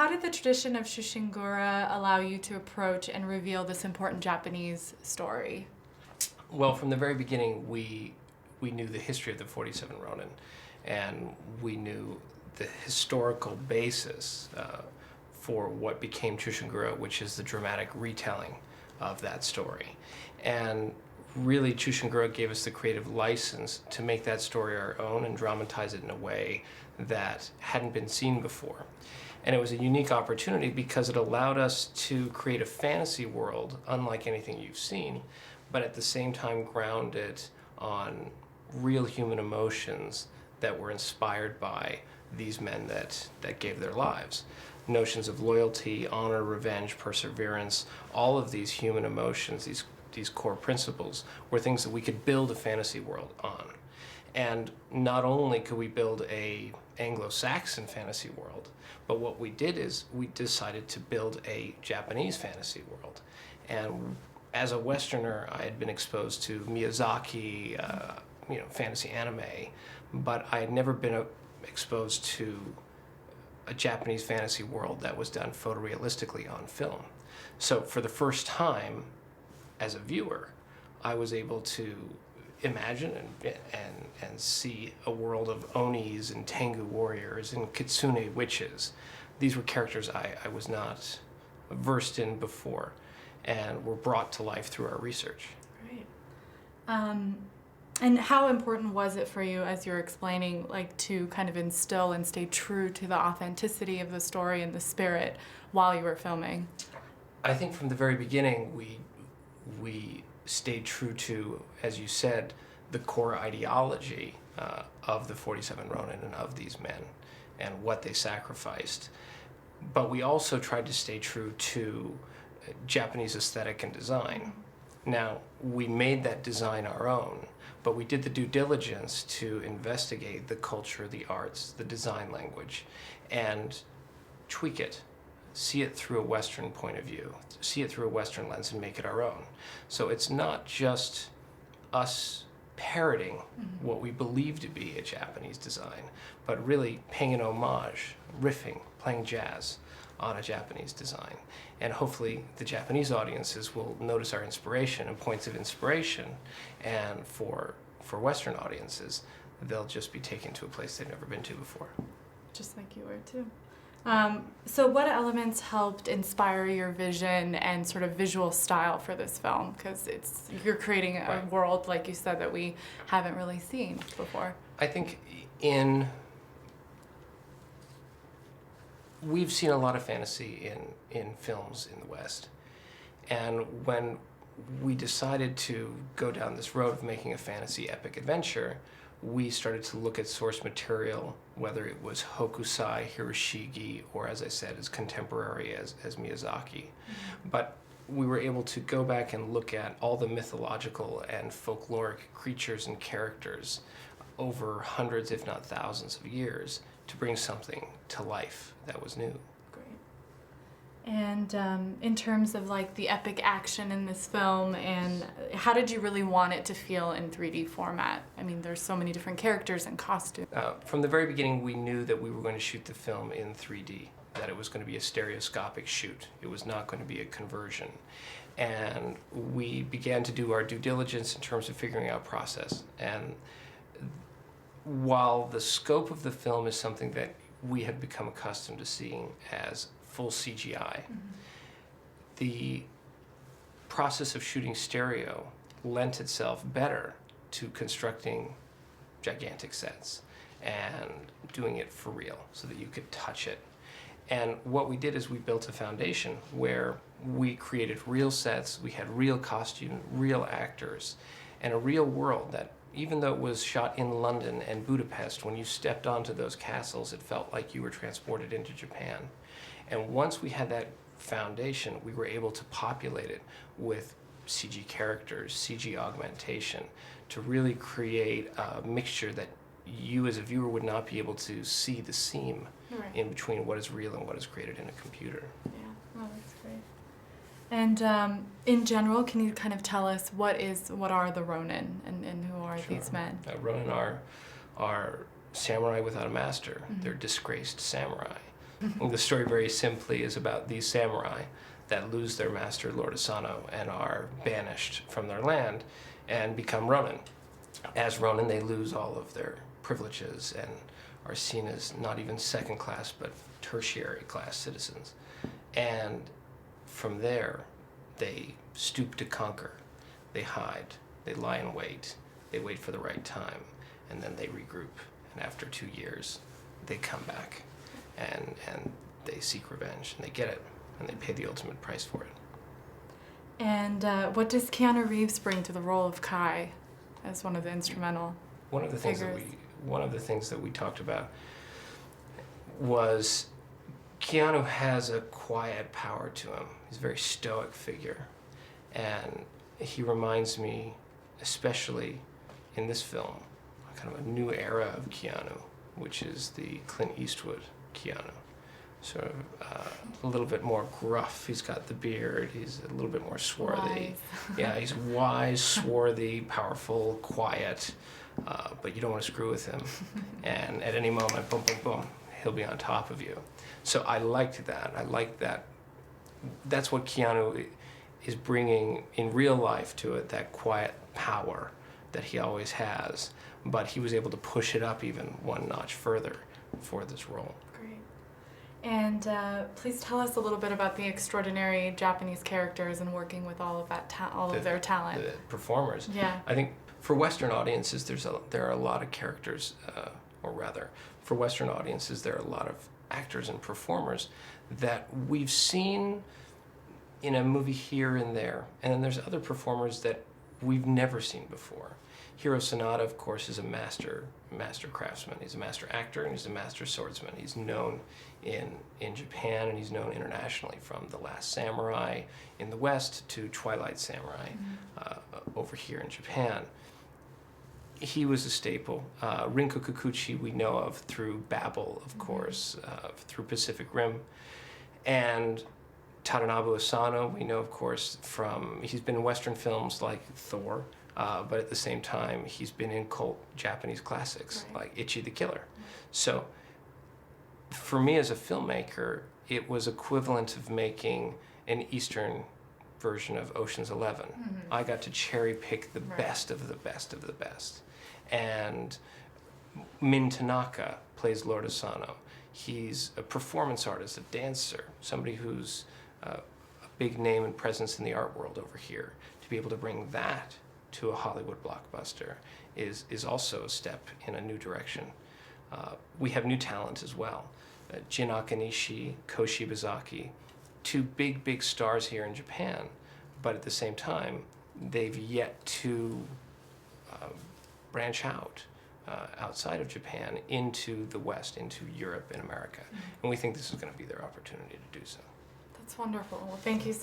how did the tradition of Shushingura allow you to approach and reveal this important Japanese story? Well, from the very beginning, we knew the history of the 47 Ronin, and we knew the historical basis for what became Chushingura, which is the dramatic retelling of that story. And really, Chushingura gave us the creative license to make that story our own and dramatize it in a way that hadn't been seen before. And it was a unique opportunity because it allowed us to create a fantasy world unlike anything you've seen, but at the same time ground it on real human emotions that were inspired by these men that gave their lives. Notions of loyalty, honor, revenge, perseverance, all of these human emotions, these core principles, were things that we could build a fantasy world on. And not only could we build a Anglo-Saxon fantasy world, but what we did is we decided to build a Japanese fantasy world. And as a Westerner, I had been exposed to Miyazaki, fantasy anime, but I had never been exposed to a Japanese fantasy world that was done photorealistically on film. So for the first time, as a viewer, I was able to imagine and see a world of Onis and Tengu warriors and Kitsune witches. These were characters I was not versed in before and were brought to life through our research. Right. And how important was it for you, as you're explaining, like to kind of instill and stay true to the authenticity of the story and the spirit while you were filming? I think from the very beginning, we stayed true to, as you said, the core ideology of the 47 Ronin and of these men and what they sacrificed. But we also tried to stay true to Japanese aesthetic and design. Now, we made that design our own, but we did the due diligence to investigate the culture, the arts, the design language, and tweak it, see it through a Western point of view, see it through a Western lens and make it our own. So it's not just us parroting what we believe to be a Japanese design, but really paying an homage, riffing, playing jazz on a Japanese design. And hopefully the Japanese audiences will notice our inspiration and points of inspiration, and for Western audiences, they'll just be taken to a place they've never been to before. Just like you were too. So what elements helped inspire your vision and sort of visual style for this film? Because you're creating a world, like you said, that we haven't really seen before. I think we've seen a lot of fantasy in films in the West. And when we decided to go down this road of making a fantasy epic adventure, we started to look at source material, whether it was Hokusai, Hiroshige, or as I said, as contemporary as Miyazaki. But we were able to go back and look at all the mythological and folkloric creatures and characters over hundreds, if not thousands of years, to bring something to life that was new. And in terms of like the epic action in this film, and how did you really want it to feel in 3D format? I mean, there's so many different characters and costumes. From the very beginning, we knew that we were going to shoot the film in 3D, that it was going to be a stereoscopic shoot. It was not going to be a conversion. And we began to do our due diligence in terms of figuring out process. And while the scope of the film is something that we have become accustomed to seeing as full CGI, the process of shooting stereo lent itself better to constructing gigantic sets and doing it for real so that you could touch it. And what we did is we built a foundation where we created real sets, we had real costumes, real actors, and a real world that, even though it was shot in London and Budapest, when you stepped onto those castles, it felt like you were transported into Japan. And once we had that foundation, we were able to populate it with CG characters, CG augmentation, to really create a mixture that you as a viewer would not be able to see the seam in between what is real and what is created in a computer. Yeah, oh, that's great. And in general, can you kind of tell us what are the Ronin and who are these men? Ronin are samurai without a master. They're disgraced samurai. And the story, very simply, is about these samurai that lose their master, Lord Asano, and are banished from their land and become Ronin. As Ronin, they lose all of their privileges and are seen as not even second class, but tertiary class citizens. And from there, they stoop to conquer. They hide, they lie in wait, they wait for the right time, and then they regroup. And after 2 years, they come back and they seek revenge, and they get it, and they pay the ultimate price for it. And what does Keanu Reeves bring to the role of Kai as one of the instrumental One of the things that we talked about was Keanu has a quiet power to him. He's a very stoic figure, and he reminds me, especially in this film, kind of a new era of Keanu, which is the Clint Eastwood Keanu. Sort of a little bit more gruff. He's got the beard. He's a little bit more swarthy. Yeah, he's wise, swarthy, powerful, quiet, but you don't want to screw with him. And at any moment, boom, boom, boom, he'll be on top of you. So I liked that. I liked that. That's what Keanu is bringing in real life to it, that quiet power that he always has. But he was able to push it up even one notch further for this role. Great. And please tell us a little bit about the extraordinary Japanese characters and working with all of that, of their talent. The performers. Yeah. I think for Western audiences, there are a lot of characters, or rather, for Western audiences, there are a lot of actors and performers that we've seen in a movie here and there, and then there's other performers that we've never seen before. Hiro Sanada, of course, is a master craftsman. He's a master actor and he's a master swordsman. He's known in Japan and he's known internationally, from The Last Samurai in the West to Twilight Samurai over here in Japan. He was a staple. Rinko Kikuchi we know of through Babel, of course, through Pacific Rim. And Tadanobu Asano we know, of course, from, he's been in Western films like Thor, but at the same time, he's been in cult Japanese classics like Ichi the Killer. So for me as a filmmaker, it was equivalent of making an Eastern version of Ocean's 11. I got to cherry pick the best of the best of the best. And Min Tanaka plays Lord Asano. He's a performance artist, a dancer, somebody who's a big name and presence in the art world over here. To be able to bring that to a Hollywood blockbuster is also a step in a new direction. We have new talent as well. Jin Akanishi, Ko Shibazaki, two big stars here in Japan, but at the same time, they've yet to branch out outside of Japan into the West, into Europe and America. And we think this is going to be their opportunity to do so. That's wonderful. Well, thank you so